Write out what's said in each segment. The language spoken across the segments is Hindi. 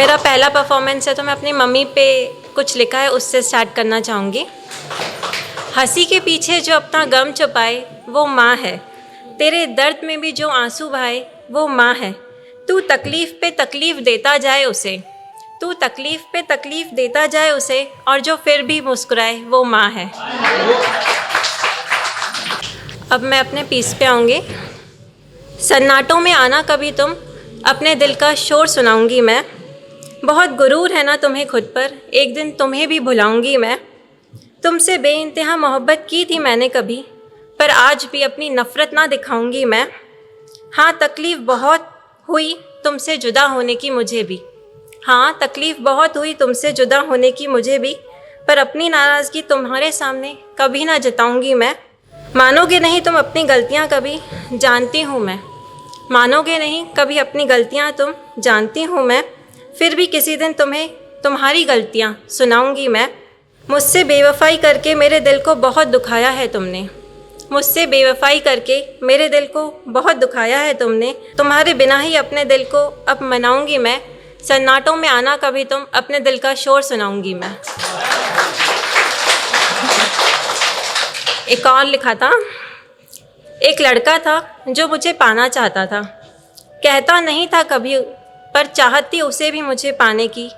मेरा पहला परफॉर्मेंस है तो मैं अपनी मम्मी पे कुछ लिखा है उससे स्टार्ट करना चाहूँगी। हंसी के पीछे जो अपना गम छुपाए वो माँ है, तेरे दर्द में भी जो आंसू बहाए वो माँ है। तू तकलीफ़ पे तकलीफ़ देता जाए उसे, तू तकलीफ़ पे तकलीफ़ देता जाए उसे, और जो फिर भी मुस्कुराए वो माँ है। अब मैं अपने पीस पे आऊँगी। सन्नाटों में आना कभी तुम, अपने दिल का शोर सुनाऊंगी मैं। बहुत गुरूर है ना तुम्हें खुद पर, एक दिन तुम्हें भी भुलाऊंगी मैं। तुमसे बेइंतहा मोहब्बत की थी मैंने कभी, पर आज भी अपनी नफ़रत ना दिखाऊंगी मैं। हाँ तकलीफ़ बहुत हुई तुमसे जुदा होने की मुझे भी, हाँ तकलीफ़ बहुत हुई तुमसे जुदा होने की मुझे भी, पर अपनी नाराज़गी तुम्हारे सामने कभी ना जताऊंगी मैं। मानोगे नहीं तुम अपनी गलतियाँ कभी, जानती हूँ मैं। मानोगे नहीं कभी अपनी गलतियाँ तुम, जानती हूँ मैं। फिर भी किसी दिन तुम्हें तुम्हारी गलतियाँ सुनाऊंगी मैं। मुझसे बेवफ़ाई करके मेरे दिल को बहुत दुखाया है तुमने, मुझसे बेवफ़ाई करके मेरे दिल को बहुत दुखाया है तुमने। तुम्हारे बिना ही अपने दिल को अब मनाऊंगी मैं। सन्नाटों में आना कभी तुम, अपने दिल का शोर सुनाऊंगी मैं। एक और लिखा था। एक लड़का था जो मुझे पाना चाहता था, कहता नहीं था कभी पर चाहत थी उसे भी मुझे पाने की।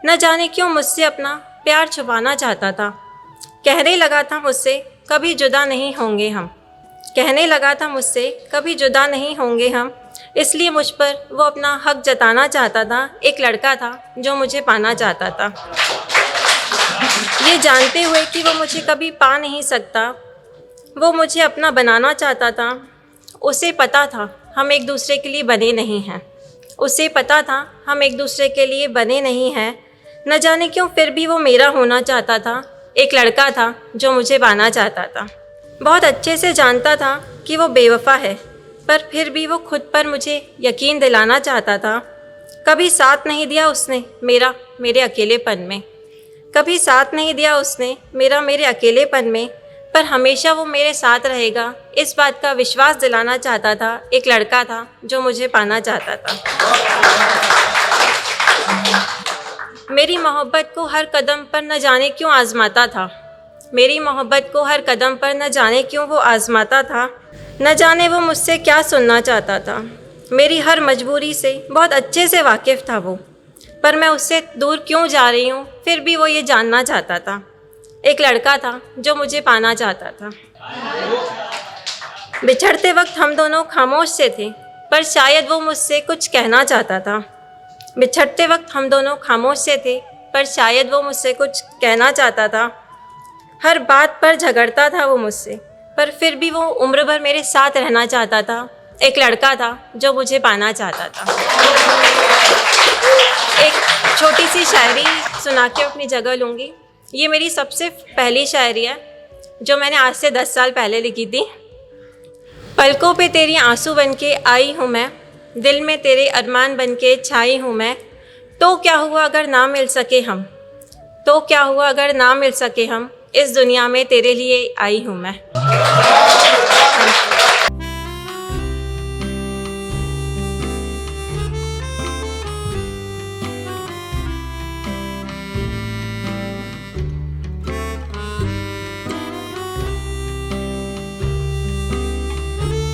न जाने क्यों मुझसे अपना प्यार छुपाना चाहता था। कहने लगा था मुझसे कभी जुदा नहीं होंगे हम, कहने लगा था मुझसे कभी जुदा नहीं होंगे हम। इसलिए मुझ पर वो अपना हक जताना चाहता था। एक लड़का था जो मुझे पाना चाहता था, ये जानते हुए कि वो मुझे कभी पा नहीं सकता, वो मुझे अपना बनाना चाहता था। उसे पता था हम एक दूसरे के लिए बने नहीं हैं, उसे पता था हम एक दूसरे के लिए बने नहीं हैं। न जाने क्यों फिर भी वो मेरा होना चाहता था। एक लड़का था जो मुझे पाना चाहता था। बहुत अच्छे से जानता था कि वो बेवफ़ा है, पर फिर भी वो खुद पर मुझे यकीन दिलाना चाहता था। कभी साथ नहीं दिया उसने मेरा मेरे अकेलेपन में, कभी साथ नहीं दिया उसने मेरा मेरे अकेलेपन में, पर हमेशा वो मेरे साथ रहेगा इस बात का विश्वास दिलाना चाहता था। एक लड़का था जो मुझे पाना चाहता था। मेरी मोहब्बत को हर कदम पर न जाने क्यों आज़माता था, मेरी मोहब्बत को हर कदम पर न जाने क्यों वो आज़माता था। न जाने वो मुझसे क्या सुनना चाहता था, मेरी हर मजबूरी से बहुत अच्छे से वाकिफ़ था वो, पर मैं उससे दूर क्यों जा रही हूँ फिर भी वो ये जानना चाहता था। एक लड़का था जो मुझे पाना चाहता था। बिछड़ते वक्त हम दोनों खामोश से थे, पर शायद वो मुझसे कुछ कहना चाहता था। बिछड़ते वक्त हम दोनों खामोश से थे, पर शायद वो मुझसे कुछ कहना चाहता था। हर बात पर झगड़ता था वो मुझसे, पर फिर भी वो उम्र भर मेरे साथ रहना चाहता था। एक लड़का था जो मुझे पाना चाहता था। एक छोटी सी शायरी सुना के अपनी जगह लूँगी। ये मेरी सबसे पहली शायरी है जो मैंने आज से 10 साल पहले लिखी थी। पलकों पे तेरी आंसू बन के आई हूँ मैं, दिल में तेरे अरमान बन के छाई हूँ मैं। तो क्या हुआ अगर ना मिल सके हम, तो क्या हुआ अगर ना मिल सके हम, इस दुनिया में तेरे लिए आई हूँ मैं।